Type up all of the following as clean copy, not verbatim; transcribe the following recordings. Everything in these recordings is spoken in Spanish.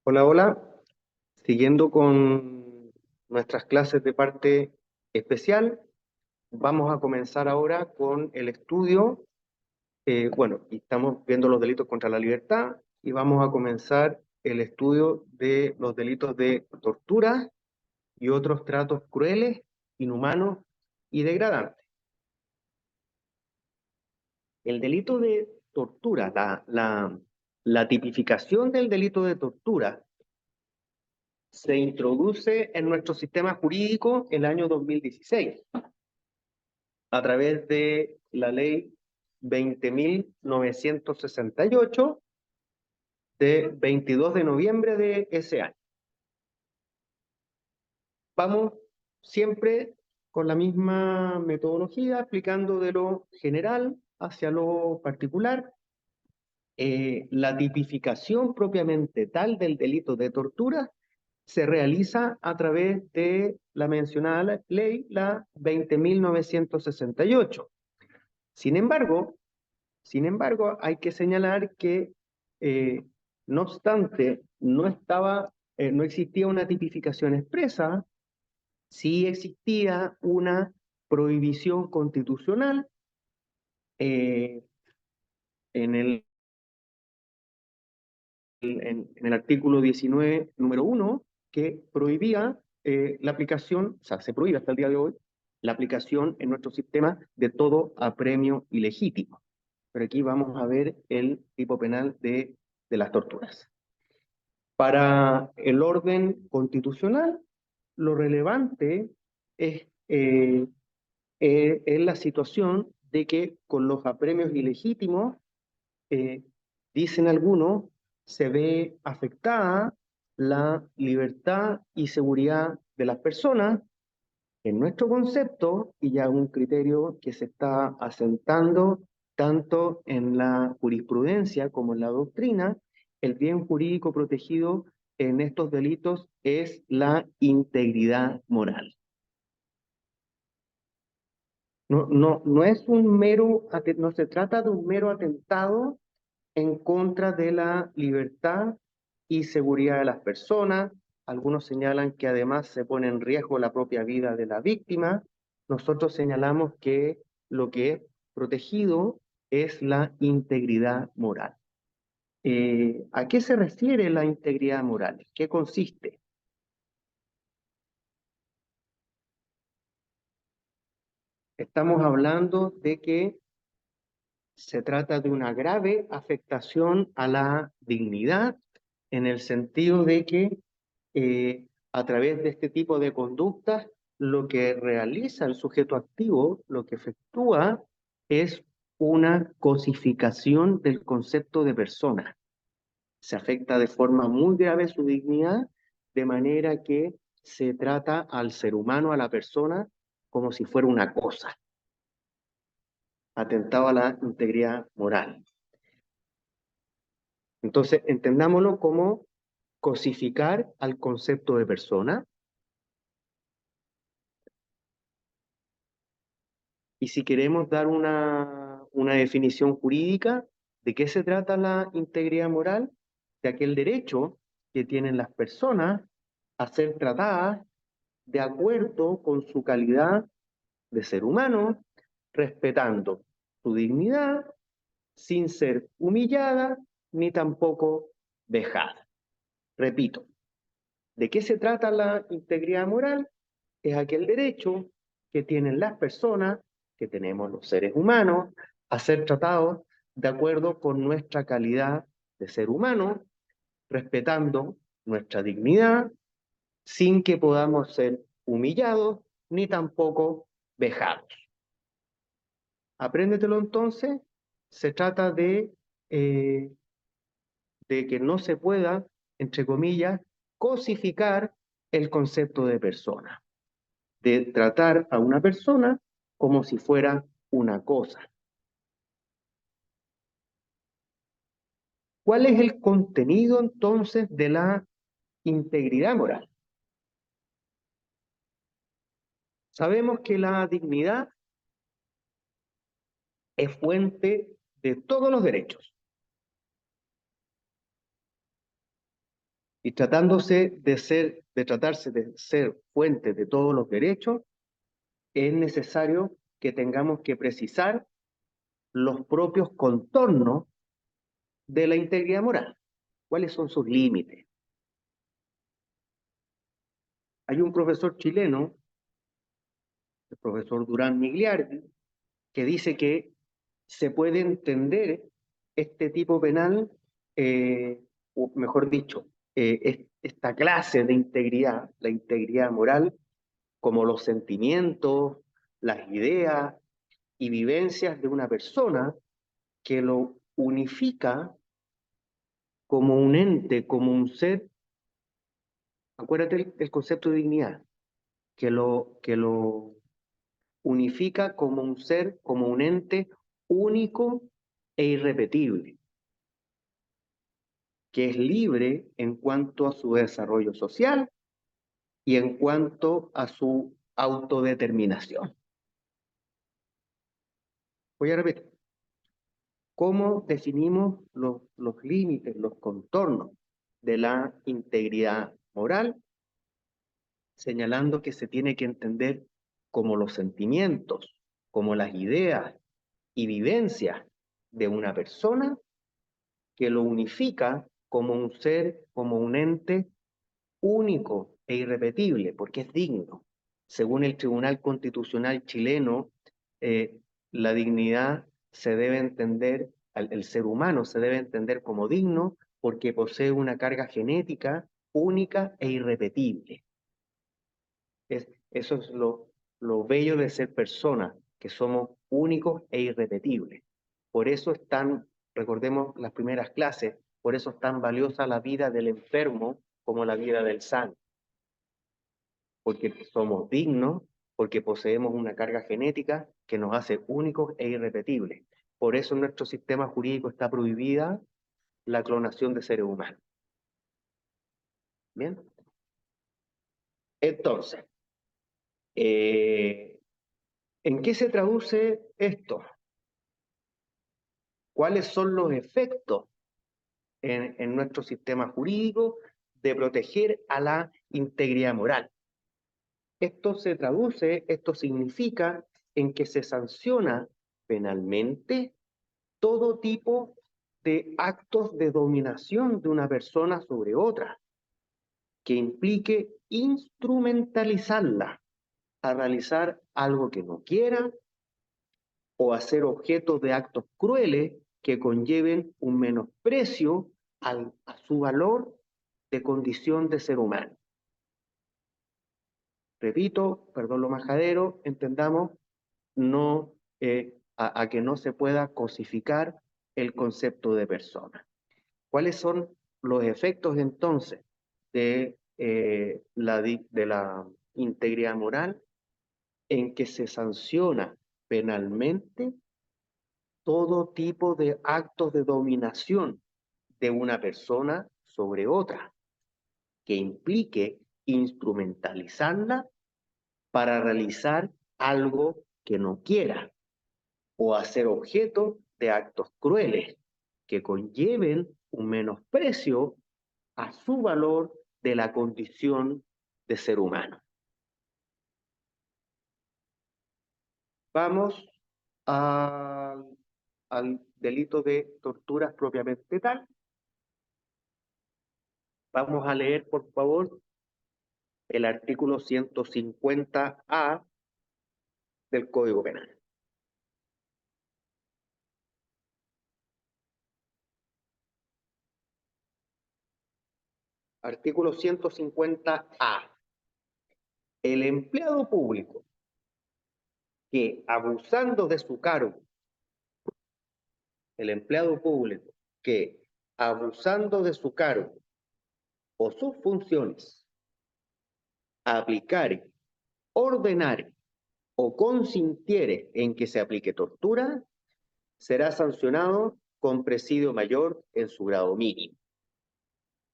Hola, hola. Siguiendo con nuestras clases de parte especial, vamos a comenzar ahora con el estudio. Y estamos viendo los delitos contra la libertad y vamos a comenzar el estudio de los delitos de tortura y otros tratos crueles, inhumanos y degradantes. El delito de tortura, la tipificación del delito de tortura se introduce en nuestro sistema jurídico el año 2016 a través de la ley 20.968 de 22 de noviembre de ese año. Vamos siempre con la misma metodología, aplicando de lo general hacia lo particular. La tipificación propiamente tal del delito de tortura se realiza a través de la mencionada ley, la 20.968. Sin embargo, hay que señalar que, no obstante, no existía una tipificación expresa, sí existía una prohibición constitucional eh, en en el artículo 19, número 1, que prohibía la aplicación, o sea, se prohíbe hasta el día de hoy, la aplicación en nuestro sistema de todo apremio ilegítimo. Pero aquí vamos a ver el tipo penal de las torturas. Para el orden constitucional, lo relevante es, es la situación de que con los apremios ilegítimos, eh, dicen algunos, se ve afectada la libertad y seguridad de las personas. En nuestro concepto, y ya un criterio que se está asentando tanto en la jurisprudencia como en la doctrina, el bien jurídico protegido en estos delitos es la integridad moral. No es un mero, no se trata de un mero atentado en contra de la libertad y seguridad de las personas. Algunos señalan que además se pone en riesgo la propia vida de la víctima. Nosotros señalamos que lo que es protegido es la integridad moral. ¿A qué se refiere la integridad moral? ¿Qué consiste? Estamos hablando de que se trata de una grave afectación a la dignidad, en el sentido de que, a través de este tipo de conductas, lo que realiza el sujeto activo, lo que efectúa, es una cosificación del concepto de persona. Se afecta de forma muy grave su dignidad, de manera que se trata al ser humano, a la persona, como si fuera una cosa, atentado a la integridad moral. Entonces, entendámoslo como cosificar al concepto de persona. Y si queremos dar una definición jurídica, ¿de qué se trata la integridad moral? De aquel derecho que tienen las personas a ser tratadas de acuerdo con su calidad de ser humano, respetando su dignidad, sin ser humillada ni tampoco vejada. Repito, ¿de qué se trata la integridad moral? Es aquel derecho que tienen las personas, que tenemos los seres humanos, a ser tratados de acuerdo con nuestra calidad de ser humano, respetando nuestra dignidad, sin que podamos ser humillados ni tampoco vejados. Apréndetelo entonces. Se trata eh, de que no se pueda, entre comillas, cosificar el concepto de persona, de tratar a una persona como si fuera una cosa. ¿Cuál es el contenido entonces de la integridad moral? Sabemos que la dignidad es fuente de todos los derechos. Y tratándose de tratarse de ser fuente de todos los derechos, es necesario que tengamos que precisar los propios contornos de la integridad moral. ¿Cuáles son sus límites? Hay un profesor chileno, el profesor Durán Migliardi, que dice que se puede entender este tipo penal, o mejor dicho, esta clase de integridad, la integridad moral, como los sentimientos, las ideas y vivencias de una persona que lo unifica como un ente, como un ser. Acuérdate el concepto de dignidad, que lo unifica como un ser, como un ente único e irrepetible, que es libre en cuanto a su desarrollo social y en cuanto a su autodeterminación. Voy a repetir. ¿Cómo definimos los límites, los contornos de la integridad moral? Señalando que se tiene que entender como los sentimientos, como las ideas y vivencias de una persona que lo unifica como un ser, como un ente único e irrepetible, porque es digno. Según el Tribunal Constitucional chileno, la dignidad se debe entender, el ser humano se debe entender como digno porque posee una carga genética única e irrepetible. Eso es lo bello de ser persona, que somos únicos e irrepetibles. Por eso es tan, recordemos las primeras clases, por eso es tan valiosa la vida del enfermo como la vida del sano. Porque somos dignos, porque poseemos una carga genética que nos hace únicos e irrepetibles. Por eso en nuestro sistema jurídico está prohibida la clonación de seres humanos. ¿Bien? Entonces, ¿en qué se traduce esto? ¿Cuáles son los efectos en nuestro sistema jurídico de proteger a la integridad moral? Esto se traduce, esto significa en que se sanciona penalmente todo tipo de actos de dominación de una persona sobre otra, que implique instrumentalizarla a realizar algo que no quiera o a ser objeto de actos crueles que conlleven un menosprecio a su valor de condición de ser humano. Repito, perdón lo majadero, entendamos, no, a que no se pueda cosificar el concepto de persona. ¿Cuáles son los efectos entonces de la integridad moral? En que se sanciona penalmente todo tipo de actos de dominación de una persona sobre otra, que implique instrumentalizarla para realizar algo que no quiera o hacer objeto de actos crueles que conlleven un menosprecio a su valor de la condición de ser humano. Vamos al delito de torturas propiamente tal. Vamos a leer, por favor, el artículo 150A del Código Penal. Artículo 150A. El empleado público que abusando de su cargo, el empleado público que abusando de su cargo o sus funciones aplicare, ordenare o consintiere en que se aplique tortura, será sancionado con presidio mayor en su grado mínimo.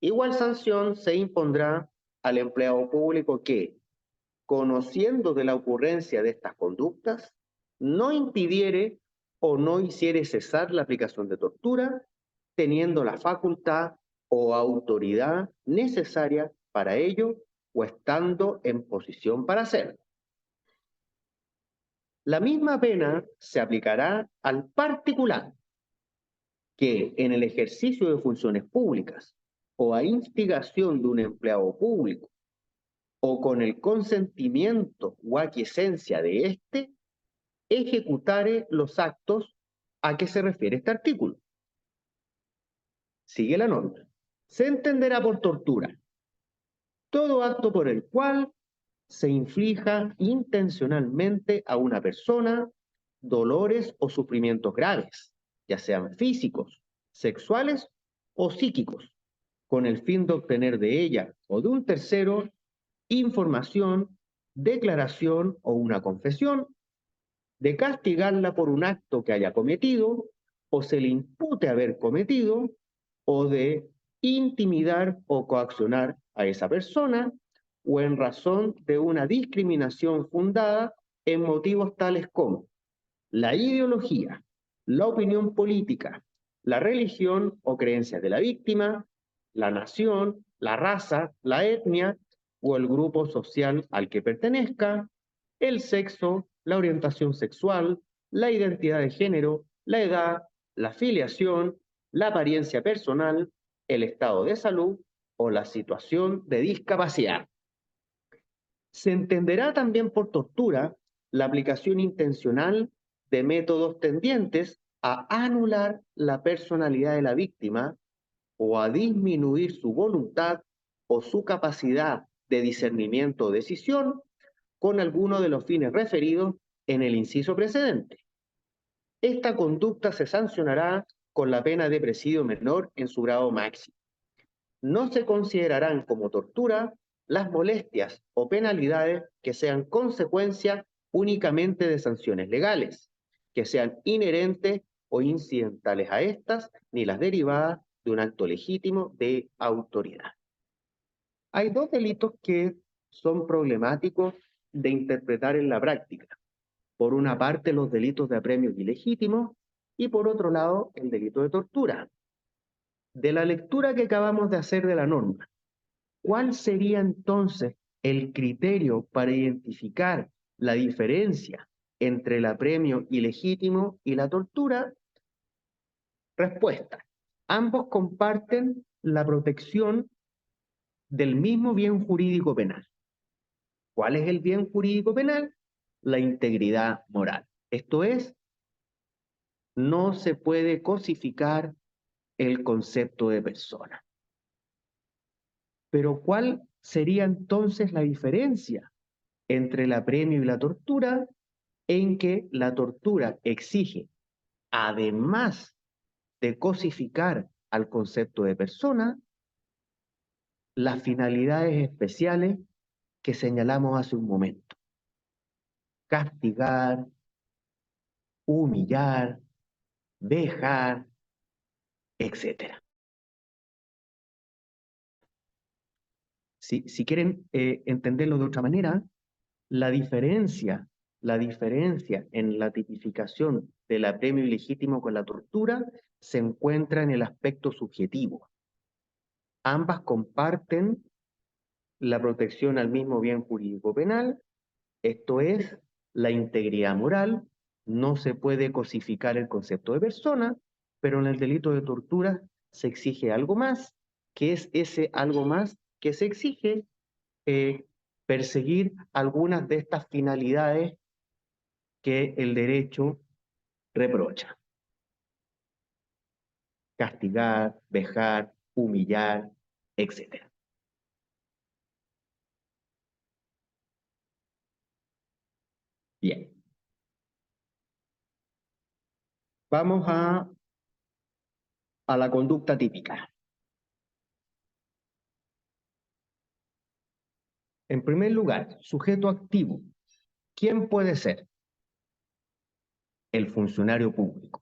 Igual sanción se impondrá al empleado público que, conociendo de la ocurrencia de estas conductas, no impidiere o no hiciere cesar la aplicación de tortura, teniendo la facultad o autoridad necesaria para ello o estando en posición para hacerlo. La misma pena se aplicará al particular que en el ejercicio de funciones públicas o a instigación de un empleado público o con el consentimiento o aquiescencia de éste, ejecutare los actos a que se refiere este artículo. Sigue la norma. Se entenderá por tortura todo acto por el cual se inflija intencionalmente a una persona dolores o sufrimientos graves, ya sean físicos, sexuales o psíquicos, con el fin de obtener de ella o de un tercero información, declaración o una confesión, de castigarla por un acto que haya cometido o se le impute haber cometido, o de intimidar o coaccionar a esa persona, o en razón de una discriminación fundada en motivos tales como la ideología, la opinión política, la religión o creencias de la víctima, la nación, la raza, la etnia o el grupo social al que pertenezca, el sexo, la orientación sexual, la identidad de género, la edad, la filiación, la apariencia personal, el estado de salud o la situación de discapacidad. Se entenderá también por tortura la aplicación intencional de métodos tendientes a anular la personalidad de la víctima o a disminuir su voluntad o su capacidad de discernimiento o decisión con alguno de los fines referidos en el inciso precedente. Esta conducta se sancionará con la pena de presidio menor en su grado máximo. No se considerarán como tortura las molestias o penalidades que sean consecuencia únicamente de sanciones legales, que sean inherentes o incidentales a estas, ni las derivadas de un acto legítimo de autoridad. Hay dos delitos que son problemáticos de interpretar en la práctica. Por una parte, los delitos de apremios ilegítimos y por otro lado, el delito de tortura. De la lectura que acabamos de hacer de la norma, ¿cuál sería entonces el criterio para identificar la diferencia entre el apremio ilegítimo y la tortura? Respuesta. Ambos comparten la protección del mismo bien jurídico penal. ¿Cuál es el bien jurídico penal? La integridad moral. Esto es, no se puede cosificar el concepto de persona. Pero ¿cuál sería entonces la diferencia entre el apremio y la tortura? En que la tortura exige, además de cosificar al concepto de persona, las finalidades especiales que señalamos hace un momento. Castigar, humillar, vejar, etc. Si quieren entenderlo de otra manera, la diferencia en la tipificación del apremio ilegítimo con la tortura se encuentra en el aspecto subjetivo. Ambas comparten la protección al mismo bien jurídico penal, esto es, la integridad moral. No se puede cosificar el concepto de persona, pero en el delito de tortura se exige algo más, que es ese algo más que se exige perseguir algunas de estas finalidades que el derecho reprocha. Castigar, vejar, humillar, etc. Bien. Vamos a la conducta típica. En primer lugar, sujeto activo. ¿Quién puede ser? El funcionario público.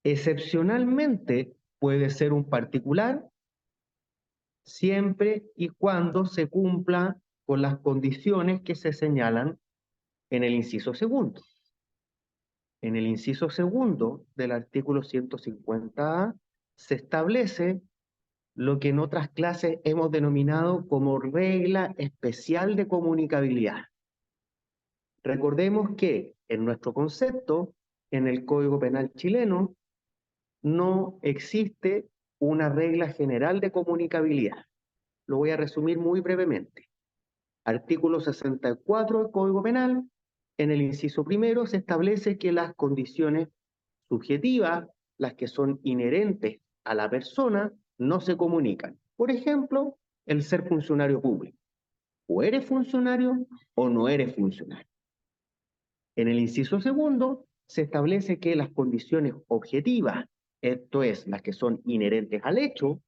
Excepcionalmente puede ser un particular siempre y cuando se cumpla con las condiciones que se señalan en el inciso segundo. En el inciso segundo del artículo 150A se establece lo que en otras clases hemos denominado como regla especial de comunicabilidad. Recordemos que en nuestro concepto, en el Código Penal chileno, no existe una regla general de comunicabilidad. Lo voy a resumir muy brevemente. Artículo 64 del Código Penal, en el inciso primero se establece que las condiciones subjetivas, las que son inherentes a la persona, no se comunican. Por ejemplo, el ser funcionario público. O eres funcionario o no eres funcionario. En el inciso segundo se establece que las condiciones objetivas, esto es, las que son inherentes al hecho,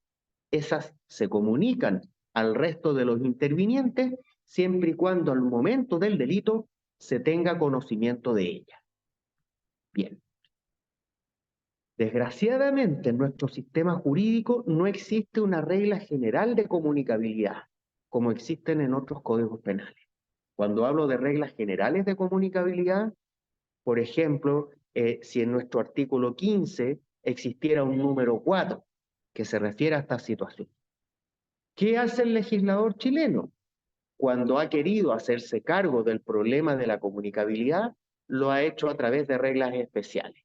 esas se comunican al resto de los intervinientes siempre y cuando al momento del delito se tenga conocimiento de ellas. Bien. Desgraciadamente, en nuestro sistema jurídico no existe una regla general de comunicabilidad, como existen en otros códigos penales. Cuando hablo de reglas generales de comunicabilidad, por ejemplo, si en nuestro artículo 15 existiera un número 4 que se refiere a esta situación. ¿Qué hace el legislador chileno? Cuando ha querido hacerse cargo del problema de la comunicabilidad, lo ha hecho a través de reglas especiales.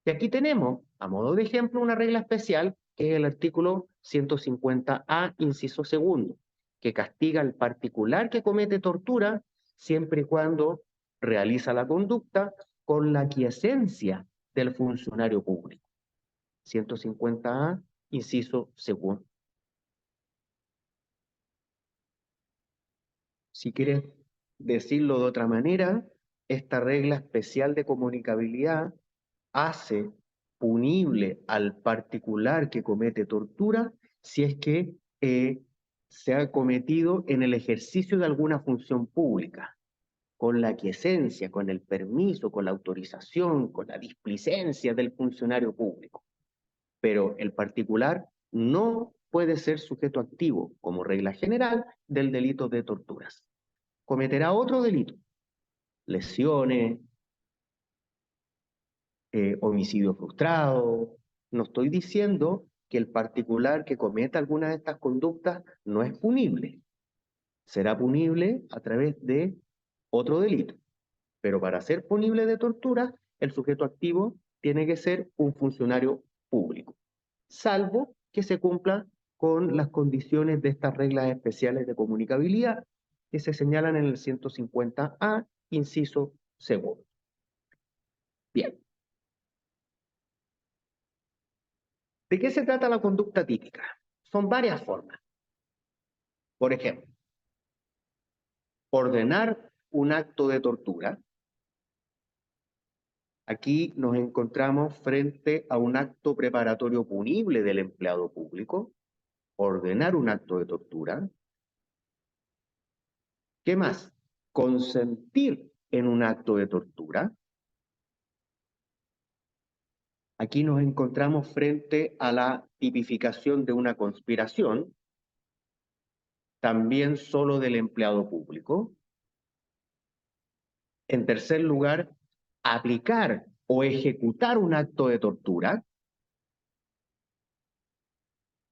Y aquí tenemos, a modo de ejemplo, una regla especial, que es el artículo 150A, inciso segundo, que castiga al particular que comete tortura siempre y cuando realiza la conducta con la aquiescencia del funcionario público. 150A, inciso segundo. Si quieres decirlo de otra manera, esta regla especial de comunicabilidad hace punible al particular que comete tortura si es que se ha cometido en el ejercicio de alguna función pública, con la aquiescencia, con el permiso, con la autorización, con la displicencia del funcionario público. Pero el particular no puede ser sujeto activo, como regla general, del delito de torturas. Cometerá otro delito, lesiones, homicidio frustrado. No estoy diciendo que el particular que cometa alguna de estas conductas no es punible. Será punible a través de otro delito. Pero para ser punible de tortura, el sujeto activo tiene que ser un funcionario público, salvo que se cumpla con las condiciones de estas reglas especiales de comunicabilidad que se señalan en el 150A, inciso segundo. Bien. ¿De qué se trata la conducta típica? Son varias formas. Por ejemplo, ordenar un acto de tortura. Aquí nos encontramos frente a un acto preparatorio punible del empleado público. Ordenar un acto de tortura. ¿Qué más? Consentir en un acto de tortura. Aquí nos encontramos frente a la tipificación de una conspiración, también solo del empleado público. En tercer lugar, aplicar o ejecutar un acto de tortura.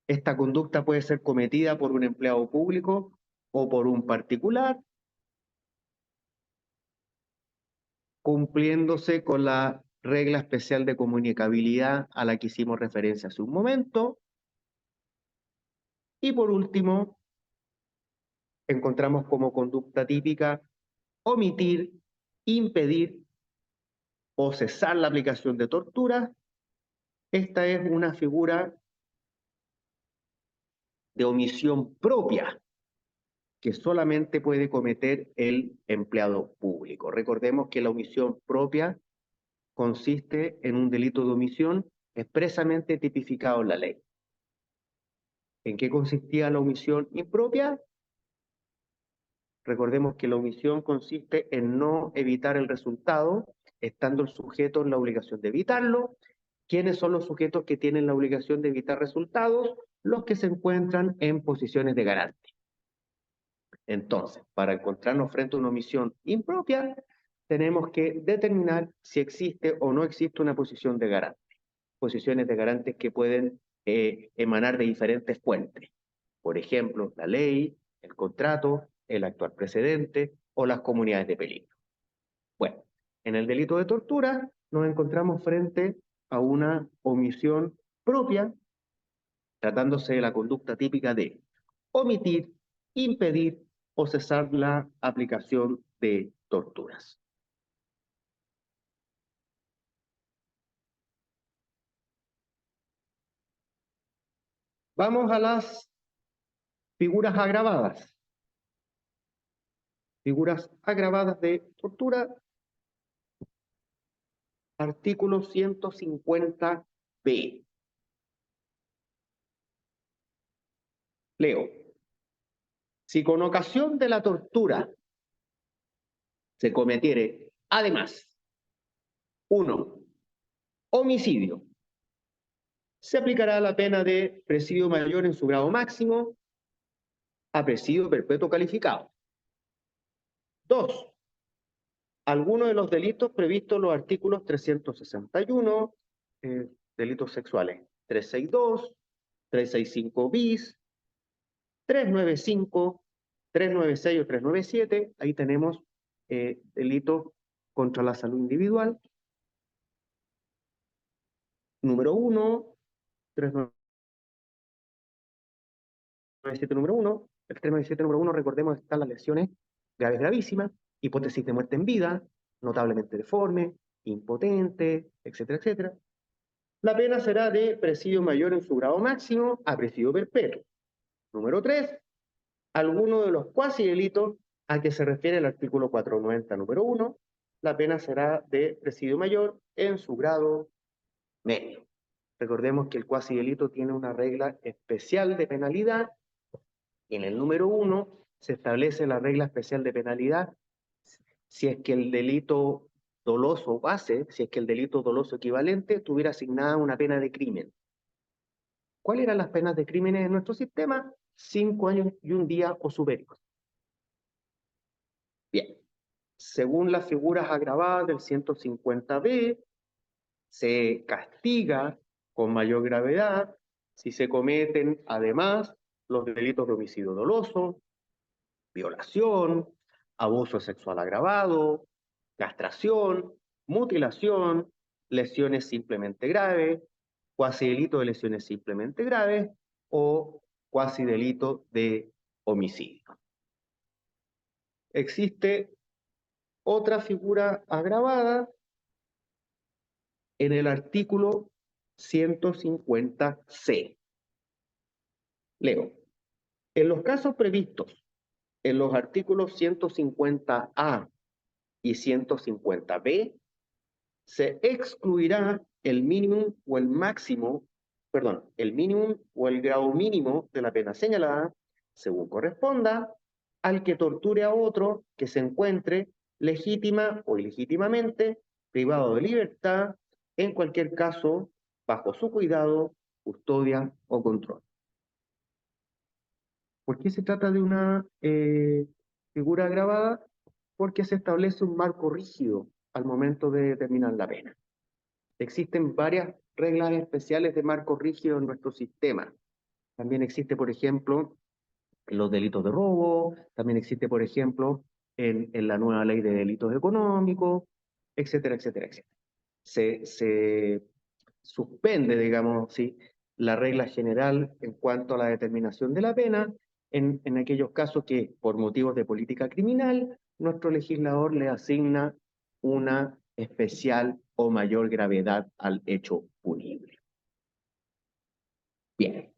Esta conducta puede ser cometida por un empleado público o por un particular, cumpliéndose con la regla especial de comunicabilidad a la que hicimos referencia hace un momento. Y por último, encontramos como conducta típica omitir, impedir o cesar la aplicación de tortura. Esta es una figura de omisión propia que solamente puede cometer el empleado público. Recordemos que la omisión propia consiste en un delito de omisión expresamente tipificado en la ley. ¿En qué consistía la omisión impropia? Recordemos que la omisión consiste en no evitar el resultado, estando el sujeto en la obligación de evitarlo. ¿Quiénes son los sujetos que tienen la obligación de evitar resultados? Los que se encuentran en posiciones de garante. Entonces, para encontrarnos frente a una omisión impropia, tenemos que determinar si existe o no existe una posición de garante. Posiciones de garantes que pueden emanar de diferentes fuentes. Por ejemplo, la ley, el contrato, el actual precedente o las comunidades de peligro. Bueno, en el delito de tortura nos encontramos frente a una omisión propia, tratándose de la conducta típica de omitir, impedir o cesar la aplicación de torturas. Vamos a las figuras agravadas. Figuras agravadas de tortura. Artículo 150b. Leo. Si con ocasión de la tortura se cometiere, además, 1. Homicidio. Se aplicará la pena de presidio mayor en su grado máximo a presidio perpetuo calificado. 2. Alguno de los delitos previstos en los artículos 361, delitos sexuales, 362, 365 bis, 395, 396 o 397, ahí tenemos delitos contra la salud individual. Número 1, 397 número 1, el 397 número 1, recordemos, están las lesiones graves gravísimas, hipótesis de muerte en vida, notablemente deforme, impotente, etcétera, etcétera. La pena será de presidio mayor en su grado máximo a presidio perpetuo. Número 3, alguno de los cuasi delitos a que se refiere el artículo 490 número 1, la pena será de presidio mayor en su grado medio. Recordemos que el cuasi delito tiene una regla especial de penalidad. En el número 1 se establece la regla especial de penalidad si es que el delito doloso base, si es que el delito doloso equivalente tuviera asignada una pena de crimen. ¿Cuáles eran las penas de crímenes en nuestro sistema? 5 años y 1 día o superior. Bien, según las figuras agravadas del 150b, se castiga con mayor gravedad si se cometen además los delitos de homicidio doloso, violación, abuso sexual agravado, castración, mutilación, lesiones simplemente graves, cuasi delito de lesiones simplemente graves o cuasi delito de homicidio. Existe otra figura agravada en el artículo 150c. Leo. En los casos previstos en los artículos 150a y 150b, se excluirá el mínimo o el máximo, el mínimo o el grado mínimo de la pena señalada, según corresponda, al que torture a otro que se encuentre legítima o ilegítimamente privado de libertad, en cualquier caso, bajo su cuidado, custodia o control. ¿Por qué se trata de una figura agravada? Porque se establece un marco rígido al momento de determinar la pena. Existen varias reglas especiales de marco rígido en nuestro sistema. También existe, por ejemplo, los delitos de robo, también existe, por ejemplo, en la nueva ley de delitos económicos, etcétera, etcétera, etcétera. Se suspende, digamos, ¿sí?, la regla general en cuanto a la determinación de la pena en aquellos casos que, por motivos de política criminal, nuestro legislador le asigna una especial o mayor gravedad al hecho punible. Bien.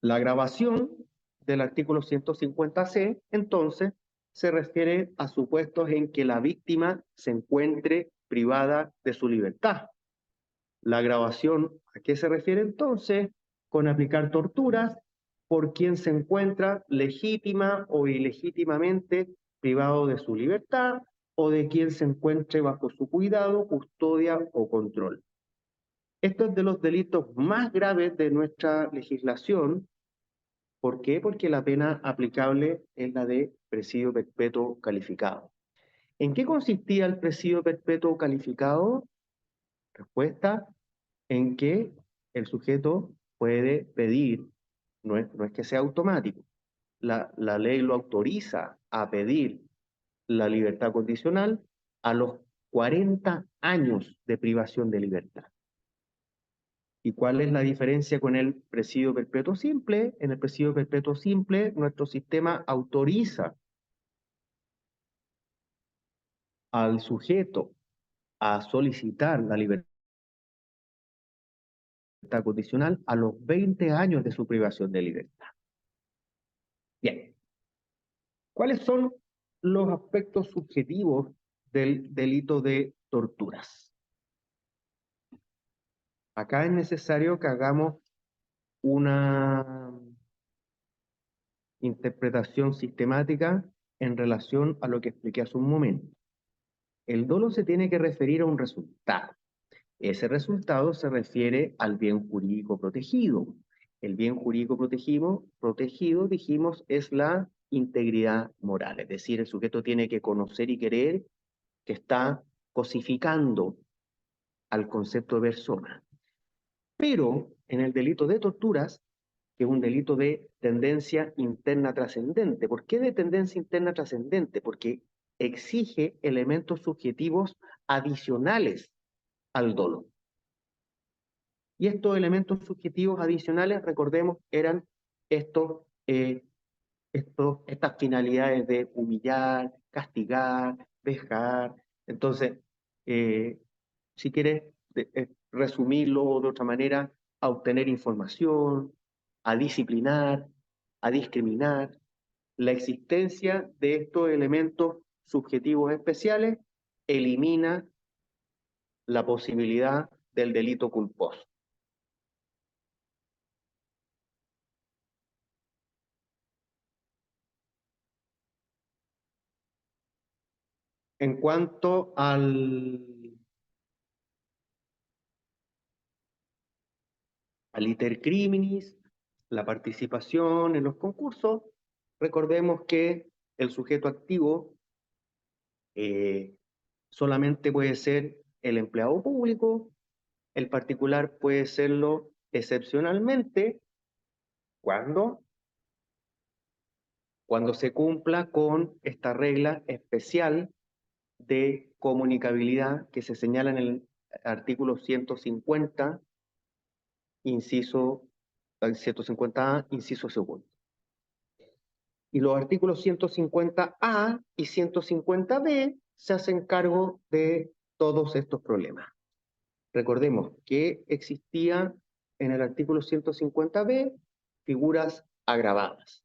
La agravación del artículo 150c, entonces, se refiere a supuestos en que la víctima se encuentre privada de su libertad. La agravación, ¿a qué se refiere entonces? Con aplicar torturas por quien se encuentra legítima o ilegítimamente privado de su libertad o de quien se encuentre bajo su cuidado, custodia o control. Esto es de los delitos más graves de nuestra legislación. ¿Por qué? Porque la pena aplicable es la de presidio perpetuo calificado. ¿En qué consistía el presidio perpetuo calificado? respuesta en que el sujeto puede pedir, no es que sea automático, la ley lo autoriza a pedir la libertad condicional a los 40 años de privación de libertad. ¿Y cuál es la diferencia con el presidio perpetuo simple? En el presidio perpetuo simple, nuestro sistema autoriza al sujeto a solicitar la libertad condicional a los 20 años de su privación de libertad. Bien, ¿cuáles son los aspectos subjetivos del delito de torturas? Acá es necesario que hagamos una interpretación sistemática en relación a lo que expliqué hace un momento. El dolo se tiene que referir a un resultado. Ese resultado se refiere al bien jurídico protegido. El bien jurídico protegido, dijimos, es la integridad moral. Es decir, el sujeto tiene que conocer y querer que está cosificando al concepto de persona. Pero en el delito de torturas, que es un delito de tendencia interna trascendente. ¿Por qué de tendencia interna trascendente? Porque exige elementos subjetivos adicionales al dolo. Y estos elementos subjetivos adicionales, recordemos, eran estas finalidades de humillar, castigar, vejar. Entonces, si quieres resumirlo de otra manera, a obtener información, a disciplinar, a discriminar. La existencia de estos elementos subjetivos especiales elimina la posibilidad del delito culposo. En cuanto al iter criminis, la participación en los concursos, recordemos que el sujeto activo solamente puede ser el empleado público, el particular puede serlo excepcionalmente cuando se cumpla con esta regla especial de comunicabilidad que se señala en el artículo 150, inciso 150A, inciso segundo. Y los artículos 150A y 150B se hacen cargo de todos estos problemas. Recordemos que existía en el artículo 150B figuras agravadas.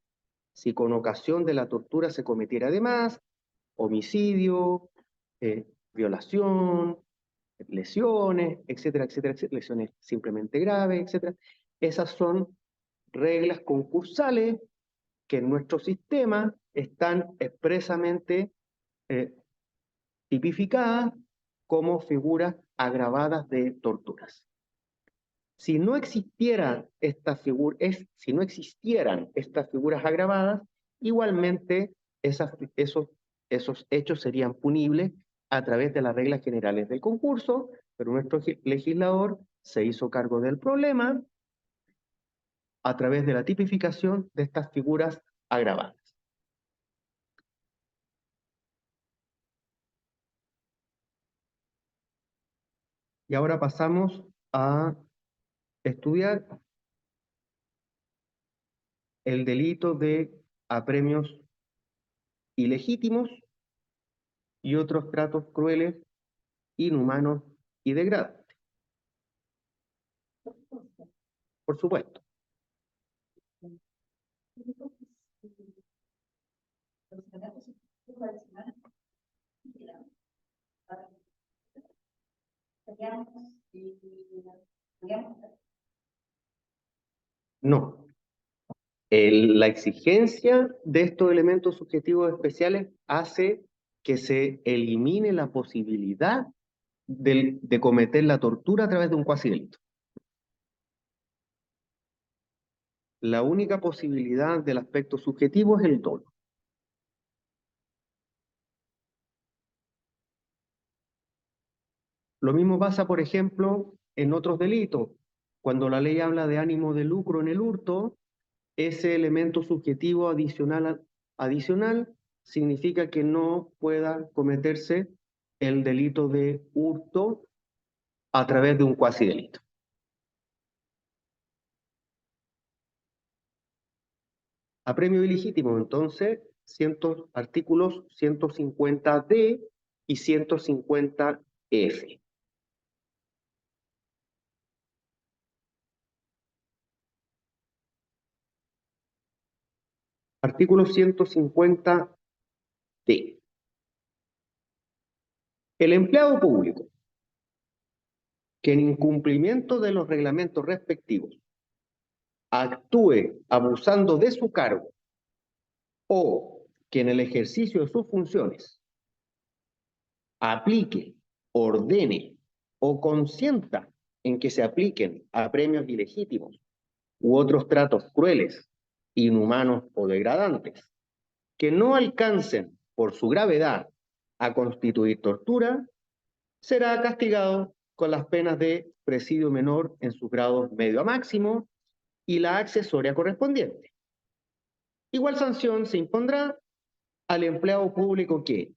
Si con ocasión de la tortura se cometiera además homicidio, violación, lesiones, etcétera, etcétera, etcétera, lesiones simplemente graves, etcétera. Esas son reglas concursales que en nuestro sistema están expresamente tipificadas como figuras agravadas de torturas. Si no existieran estas figuras agravadas, igualmente esos hechos serían punibles a través de las reglas generales del concurso, pero nuestro legislador se hizo cargo del problema a través de la tipificación de estas figuras agravadas. Y ahora pasamos a estudiar el delito de apremios ilegítimos y otros tratos crueles, inhumanos y degradantes. Por supuesto. No. La exigencia de estos elementos subjetivos especiales hace que se elimine la posibilidad de cometer la tortura a través de un cuasidelito. La única posibilidad del aspecto subjetivo es el dolo. Lo mismo pasa, por ejemplo, en otros delitos. Cuando la ley habla de ánimo de lucro en el hurto, ese elemento subjetivo adicional significa que no pueda cometerse el delito de hurto a través de un cuasidelito. Apremio ilegítimo, entonces, artículos 150D y 150F. Artículo 150D. El empleado público que en incumplimiento de los reglamentos respectivos actúe abusando de su cargo o que en el ejercicio de sus funciones aplique, ordene o consienta en que se apliquen apremios ilegítimos u otros tratos crueles, inhumanos o degradantes, que no alcancen por su gravedad a constituir tortura, será castigado con las penas de presidio menor en sus grados medio a máximo y la accesoria correspondiente. Igual sanción se impondrá al empleado público que,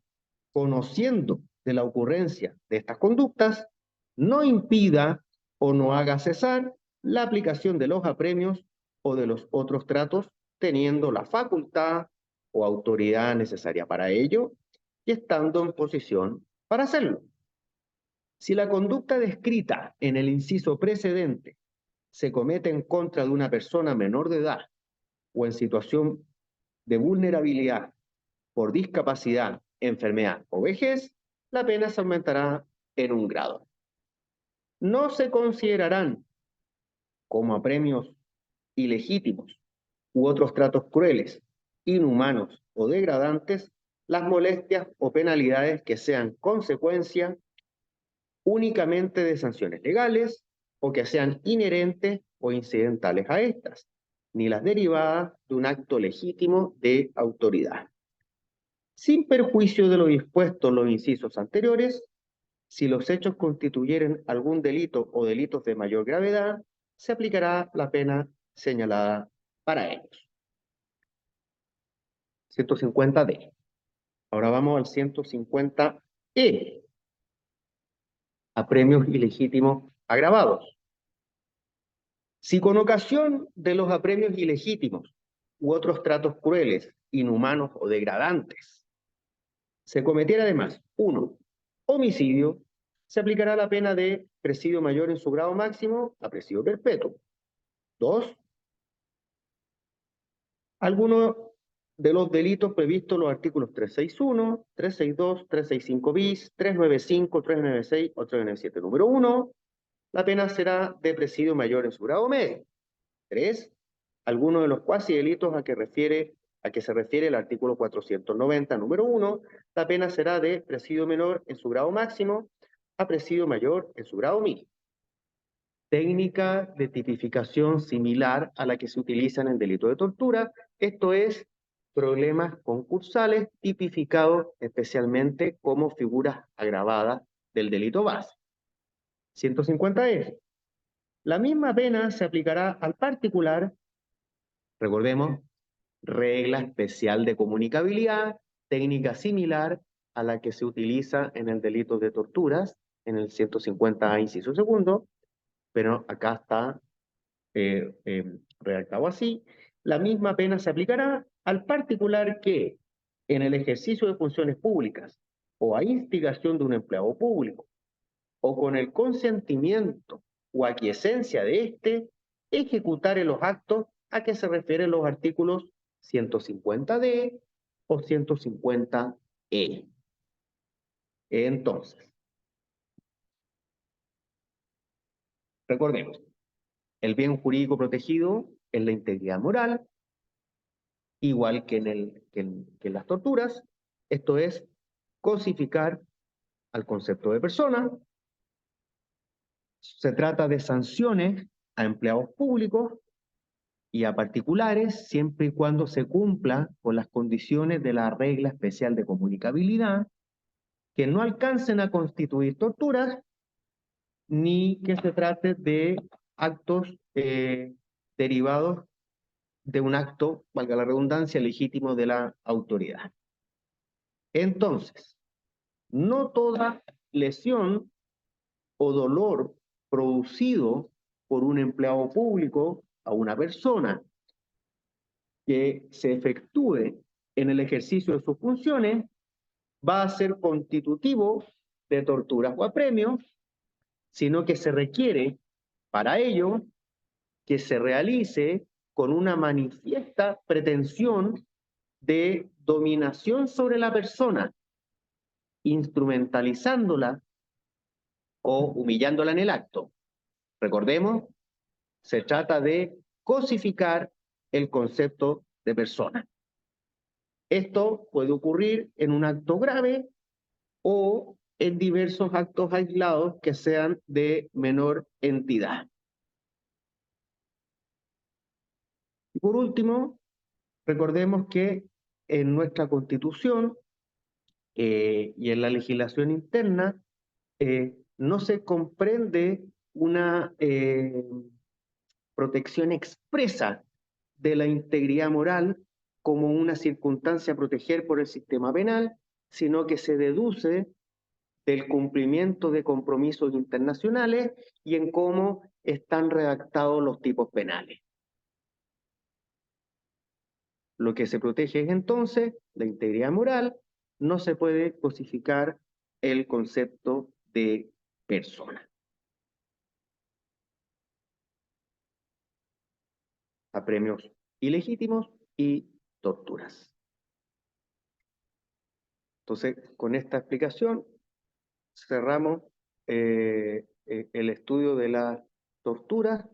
conociendo de la ocurrencia de estas conductas, no impida o no haga cesar la aplicación de los apremios o de los otros tratos, teniendo la facultad o autoridad necesaria para ello y estando en posición para hacerlo. Si la conducta descrita en el inciso precedente se comete en contra de una persona menor de edad o en situación de vulnerabilidad por discapacidad, enfermedad o vejez, la pena se aumentará en 1 grado. No se considerarán como apremios ilegítimos u otros tratos crueles, inhumanos o degradantes las molestias o penalidades que sean consecuencia únicamente de sanciones legales o que sean inherentes o incidentales a estas, ni las derivadas de un acto legítimo de autoridad. Sin perjuicio de lo dispuesto en los incisos anteriores, si los hechos constituyeren algún delito o delitos de mayor gravedad, se aplicará la pena señalada para ellos. 150D. Ahora vamos al 150E. Apremios ilegítimos agravados. Si con ocasión de los apremios ilegítimos u otros tratos crueles, inhumanos o degradantes, se cometiera además, 1, homicidio, se aplicará la pena de presidio mayor en su grado máximo a presidio perpetuo. 2, algunos de los delitos previstos en los artículos 361, 362, 365 bis, 395, 396 o 397. Número 1, la pena será de presidio mayor en su grado medio. 3, algunos de los cuasi delitos a que se refiere el artículo 490, número 1, la pena será de presidio menor en su grado máximo a presidio mayor en su grado mínimo. Técnica de tipificación similar a la que se utiliza en el delito de tortura, esto es, problemas concursales tipificados especialmente como figuras agravadas del delito base. 150F. La misma pena se aplicará al particular, recordemos, regla especial de comunicabilidad, técnica similar a la que se utiliza en el delito de torturas, en el 150A, inciso segundo, pero acá está redactado así. La misma pena se aplicará al particular que, en el ejercicio de funciones públicas o a instigación de un empleado público, o con el consentimiento o aquiescencia de éste, ejecutare los actos a que se refieren los artículos 150D o 150E. Entonces, recordemos, el bien jurídico protegido es la integridad moral, igual que en las torturas, esto es cosificar al concepto de persona. Se trata de sanciones a empleados públicos y a particulares siempre y cuando se cumpla con las condiciones de la regla especial de comunicabilidad, que no alcancen a constituir torturas ni que se trate de actos derivados de un acto, valga la redundancia, legítimo de la autoridad. Entonces, no toda lesión o dolor producido por un empleado público a una persona que se efectúe en el ejercicio de sus funciones va a ser constitutivo de torturas o apremios, sino que se requiere para ello que se realice con una manifiesta pretensión de dominación sobre la persona, instrumentalizándola o humillándola en el acto. Recordemos, se trata de cosificar el concepto de persona. Esto puede ocurrir en un acto grave o en diversos actos aislados que sean de menor entidad. Y por último, recordemos que en nuestra Constitución y en la legislación interna no se comprende una protección expresa de la integridad moral como una circunstancia a proteger por el sistema penal, sino que se deduce del cumplimiento de compromisos internacionales y en cómo están redactados los tipos penales. Lo que se protege es entonces la integridad moral, no se puede cosificar el concepto de persona. Apremios ilegítimos y torturas. Entonces, con esta explicación, cerramos el estudio de las torturas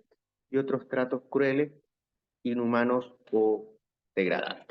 y otros tratos crueles, inhumanos o degradantes.